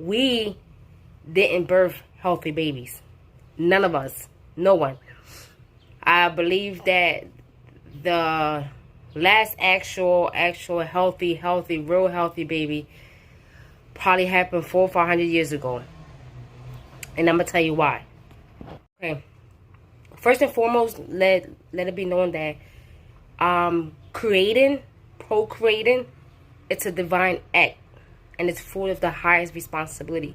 we didn't birth healthy babies. None of us. No one. I believe that the last actual healthy, real healthy baby probably happened 400 or 500 years ago. And I'm going to tell you why. Okay. First and foremost, let it be known that procreating, it's a divine act. And it's full of the highest responsibility.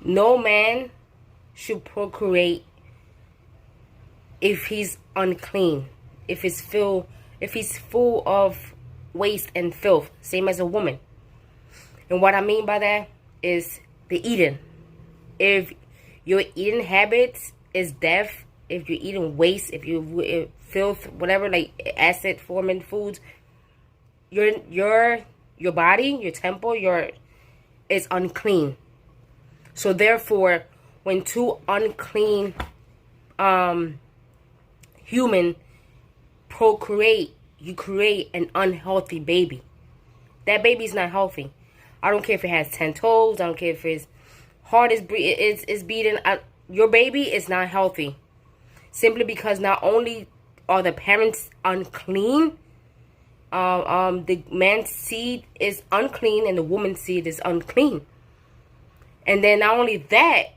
No man should procreate if he's unclean, if he's full of waste and filth, same as a woman. And what I mean by that is the eating. If your eating habits is death, if you're eating waste, if you filth, whatever, like acid forming foods, your body, your temple, is unclean. So therefore, when two unclean human procreate, you create an unhealthy baby. That baby's not healthy. I don't care if it has 10 toes. I don't care if its heart is beating. Your baby is not healthy. Simply because not only are the parents unclean, the man's seed is unclean and the woman's seed is unclean. And then not only that,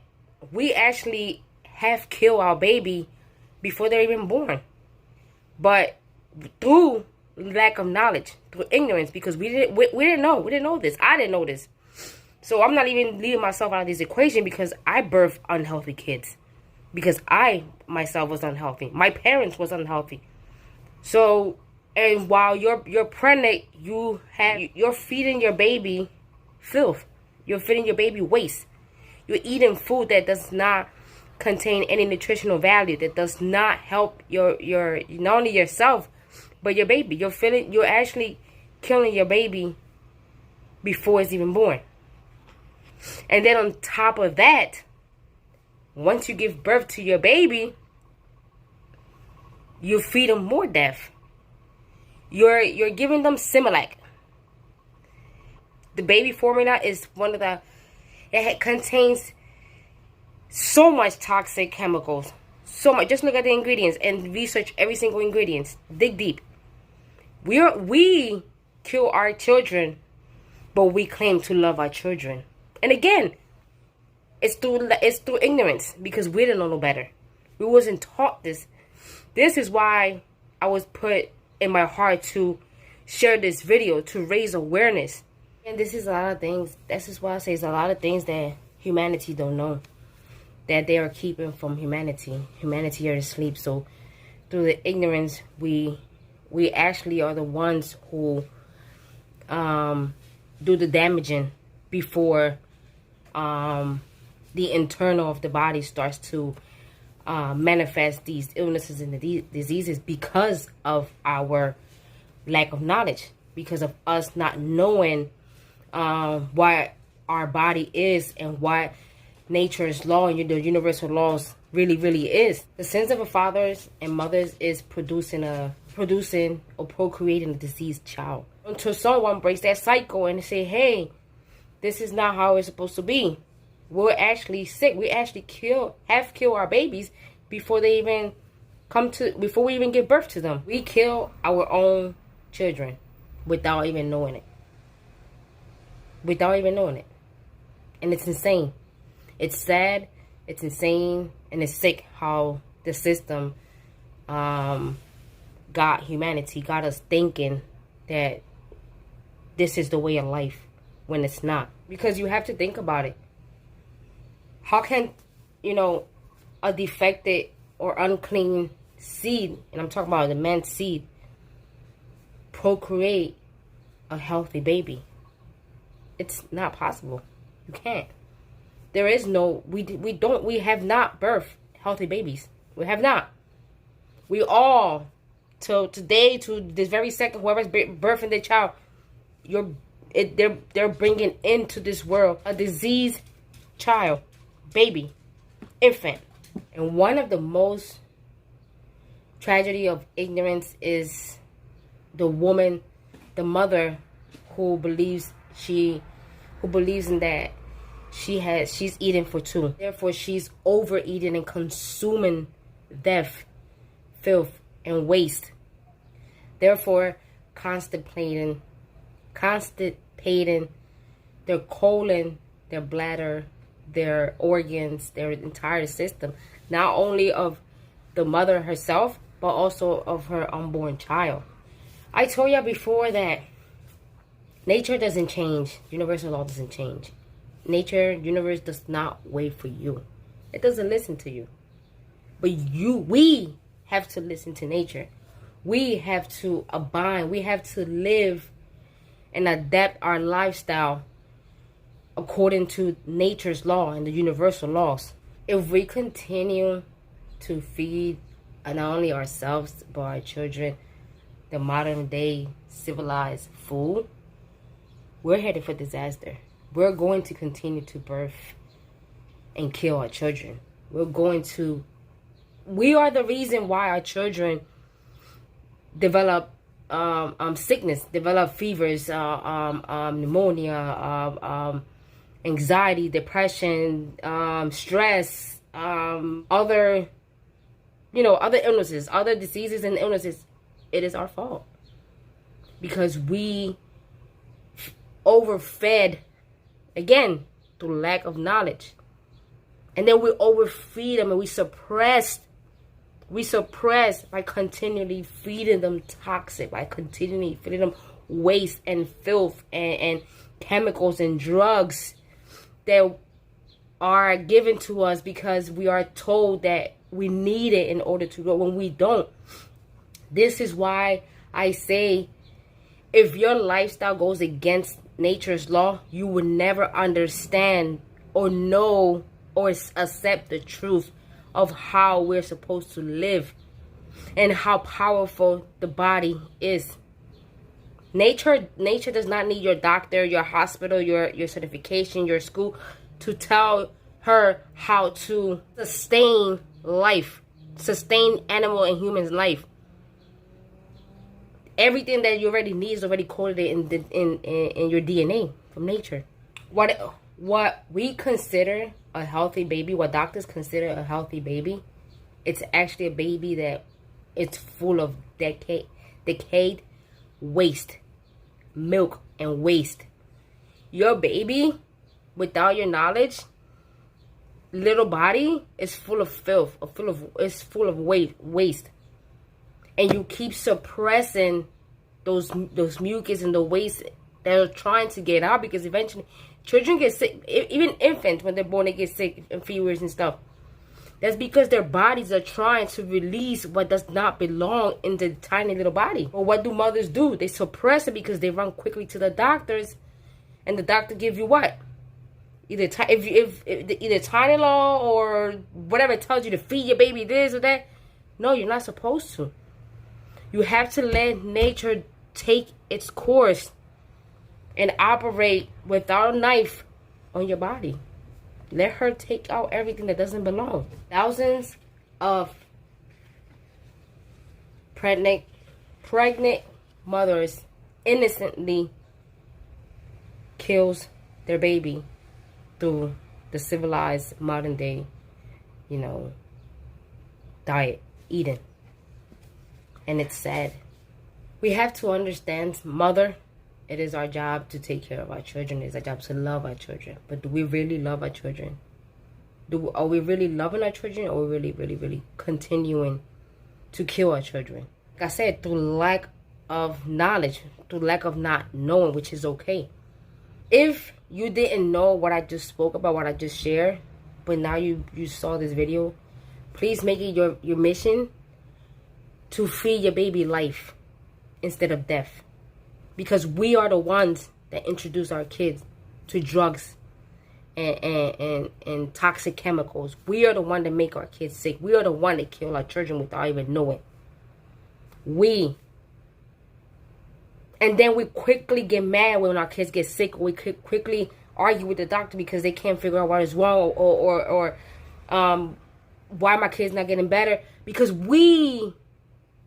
we actually have killed our baby before they're even born. But through lack of knowledge, through ignorance, because we didn't know this. I didn't know this. So I'm not even leaving myself out of this equation because I birthed unhealthy kids. Because I myself was unhealthy. My parents was unhealthy. So, and while you're pregnant, you're feeding your baby filth. You're feeding your baby waste. You're eating food that does not contain any nutritional value, that does not help your not only yourself, but your baby. You're actually killing your baby before it's even born. And then on top of that, once you give birth to your baby, you feed them more death. You're giving them Similac. The baby formula is one of the, it contains so much toxic chemicals. So much. Just look at the ingredients and research every single ingredient. Dig deep. We kill our children, but we claim to love our children. And again, it's through ignorance, because we didn't know no better. We wasn't taught this. This is why I was put in my heart to share this video, to raise awareness. And this is a lot of things. This is why I say it's a lot of things that humanity don't know, that they are keeping from humanity. Humanity are asleep. So through the ignorance, we actually are the ones who do the damaging before the internal of the body starts to manifest these illnesses and the diseases, because of our lack of knowledge, because of us not knowing what our body is and what nature's law and the universal laws really is. The sins of a fathers and mothers is producing or procreating a diseased child. Until someone breaks that cycle and say, hey, this is not how it's supposed to be. We're actually sick. We actually have killed our babies before they even before we even give birth to them. We kill our own children without even knowing it. And it's insane. It's sad, it's insane, and it's sick how the system got humanity, got us thinking that this is the way of life when it's not. Because you have to think about it. How can, a defected or unclean seed, and I'm talking about the man's seed, procreate a healthy baby? It's not possible. You can't. There is no, we have not birthed healthy babies. We have not. We all, till today, to this very second, whoever's birthing their child, they're bringing into this world a diseased child, baby, infant. And one of the most tragedy of ignorance is the woman, the mother, who believes she who believes in that she's eating for two. Therefore, she's overeating and consuming death, filth, and waste. Therefore, constipating their colon, their bladder, their organs, their entire system, not only of the mother herself, but also of her unborn child. I told y'all before that nature doesn't change. Universal law doesn't change. Nature, universe does not wait for you. It doesn't listen to you. But we have to listen to nature. We have to abide. We have to live and adapt our lifestyle according to nature's law and the universal laws. If we continue to feed not only ourselves but our children the modern day civilized food, we're headed for disaster. We're going to continue to birth and kill our children. We are the reason why our children develop sickness, develop fevers, pneumonia, anxiety, depression, stress, other illnesses, other diseases and illnesses. It is our fault because we overfed, again, through lack of knowledge. And then we overfeed them and we suppress by continually feeding them toxic, by continually feeding them waste and filth and chemicals and drugs that are given to us because we are told that we need it in order to grow when we don't. This is why I say if your lifestyle goes against nature's law, you will never understand or know or accept the truth of how we're supposed to live and how powerful the body is. Nature does not need your doctor, your hospital, your certification, your school to tell her how to sustain life, sustain animal and human life. Everything that you already need is already coded in your DNA from nature. What we consider a healthy baby, what doctors consider a healthy baby, it's actually a baby that it's full of decayed waste, milk and waste. Your baby, without your knowledge, little body is full of filth, it's full of waste. And you keep suppressing those mucus and the waste that are trying to get out, because eventually children get sick. Even infants, when they're born, they get sick and fevers and stuff. That's because their bodies are trying to release what does not belong in the tiny little body. But what do mothers do? They suppress it because they run quickly to the doctors, and the doctor gives you what? Either Tylenol or whatever it tells you to feed your baby this or that. No, you're not supposed to. You have to let nature take its course and operate without a knife on your body. Let her take out everything that doesn't belong. Thousands of pregnant mothers innocently kills their baby through the civilized modern day, diet, eating. And it's sad. We have to understand, mother, it is our job to take care of our children. It's our job to love our children. But do we really love our children? Are we really loving our children, or are we really continuing to kill our children? Like I said, through lack of knowledge, through lack of not knowing, which is okay. If you didn't know what I just spoke about, what I just shared, but now you saw this video, please make it your mission to feed your baby life instead of death. Because we are the ones that introduce our kids to drugs and toxic chemicals. We are the one that make our kids sick. We are the one that kill our children without even knowing. And then we quickly get mad when our kids get sick. We quickly argue with the doctor because they can't figure out what is wrong or why my kid's not getting better. Because we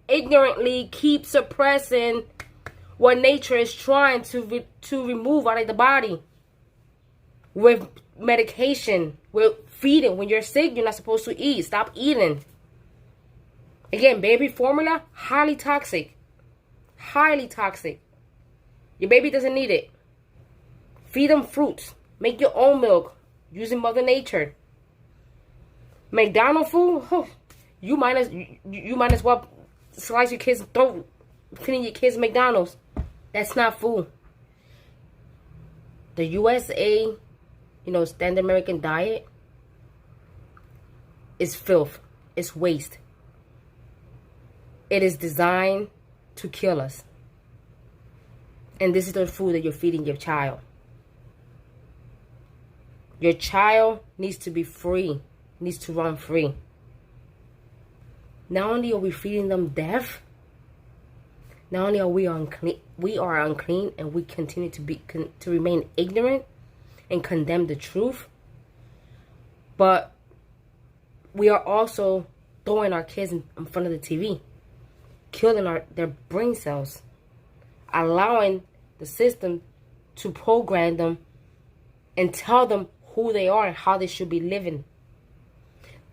ignorantly keep suppressing what nature is trying to remove out of the body. with medication, with feeding. When you're sick, you're not supposed to eat. Stop eating. Again, baby formula, highly toxic. Highly toxic. Your baby doesn't need it. Feed them fruits. Make your own milk using Mother Nature. McDonald's food, you might as well slice your kids' throat feeding your kids McDonald's. That's not food. The USA, standard American diet is filth. It's waste. It is designed to kill us. And this is the food that you're feeding your child. Your child needs to be free, needs to run free. Not only are we feeding them death, not only are we unclean, and we continue to remain ignorant and condemn the truth, but we are also throwing our kids in front of the TV, killing their brain cells, allowing the system to program them and tell them who they are and how they should be living.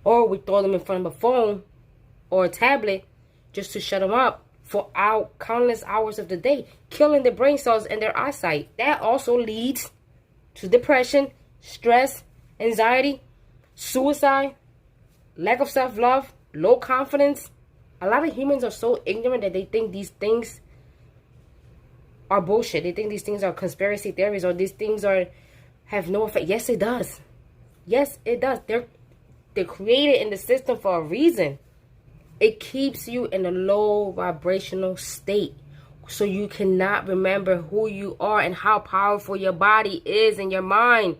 Or we throw them in front of a phone or a tablet just to shut them up for countless hours of the day, killing their brain cells and their eyesight. That also leads to depression, stress, anxiety, suicide, lack of self-love, low confidence. A lot of humans are so ignorant that they think these things are bullshit. They think these things are conspiracy theories, or these things have no effect. Yes, it does. Yes, it does. They're created in the system for a reason. It keeps you in a low vibrational state, so you cannot remember who you are and how powerful your body is and your mind.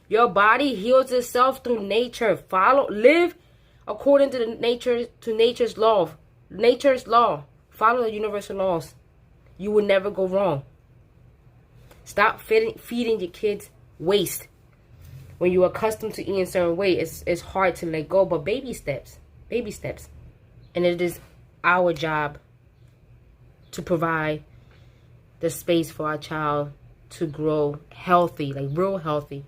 Your body heals itself through nature. Live according to nature's law. Nature's law. Follow the universal laws. You will never go wrong. Stop feeding your kids waste. When you're accustomed to eating a certain way, it's hard to let go, but baby steps. Baby steps. And it is our job to provide the space for our child to grow healthy, like real healthy,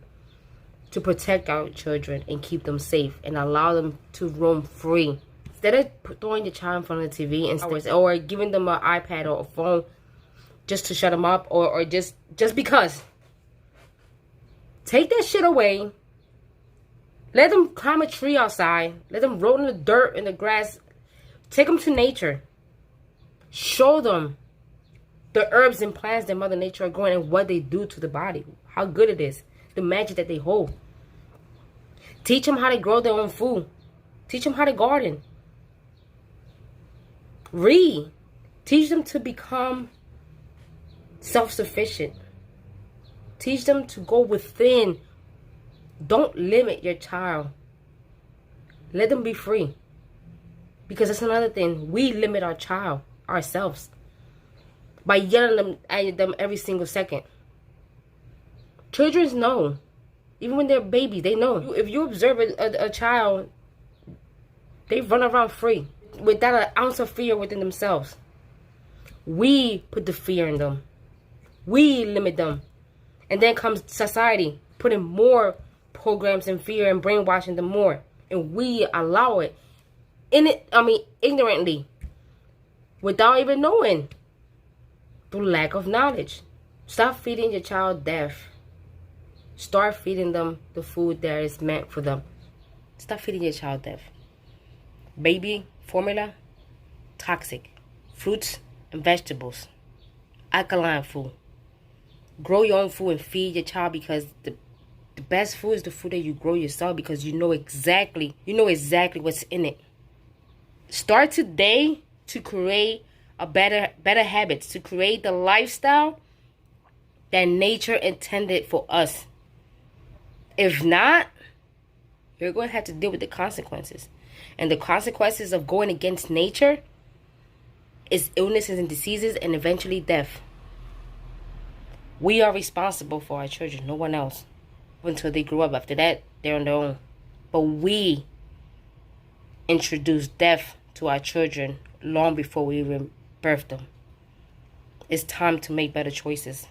to protect our children and keep them safe and allow them to roam free. Instead of throwing your child in front of the TV or giving them an iPad or a phone just to shut them up, or just because. Take that shit away. Let them climb a tree outside. Let them roll in the dirt, in the grass. Take them to nature. Show them the herbs and plants that Mother Nature are growing and what they do to the body. How good it is. The magic that they hold. Teach them how to grow their own food. Teach them how to garden. Read. Teach them to become self-sufficient. Teach them to go within. Don't limit your child. Let them be free. Because that's another thing. We limit our child, ourselves, by yelling at them every single second. Children know. Even when they're babies, they know. If you observe a child, they run around free without an ounce of fear within themselves. We put the fear in them. We limit them. And then comes society, putting more programs and fear and brainwashing them more. And we allow it. Ignorantly. Without even knowing. Through lack of knowledge. Stop feeding your child death. Start feeding them the food that is meant for them. Stop feeding your child death. Baby formula, toxic. Fruits and vegetables, alkaline food. Grow your own food and feed your child, because the best food is the food that you grow yourself, because you know exactly what's in it. Start today to create a better habits, to create the lifestyle that nature intended for us. If not, you're going to have to deal with the consequences. And the consequences of going against nature is illnesses and diseases and eventually death. We are responsible for our children, no one else. Until they grow up. After that, they're on their own. But we introduce death to our children long before we even birth them. It's time to make better choices.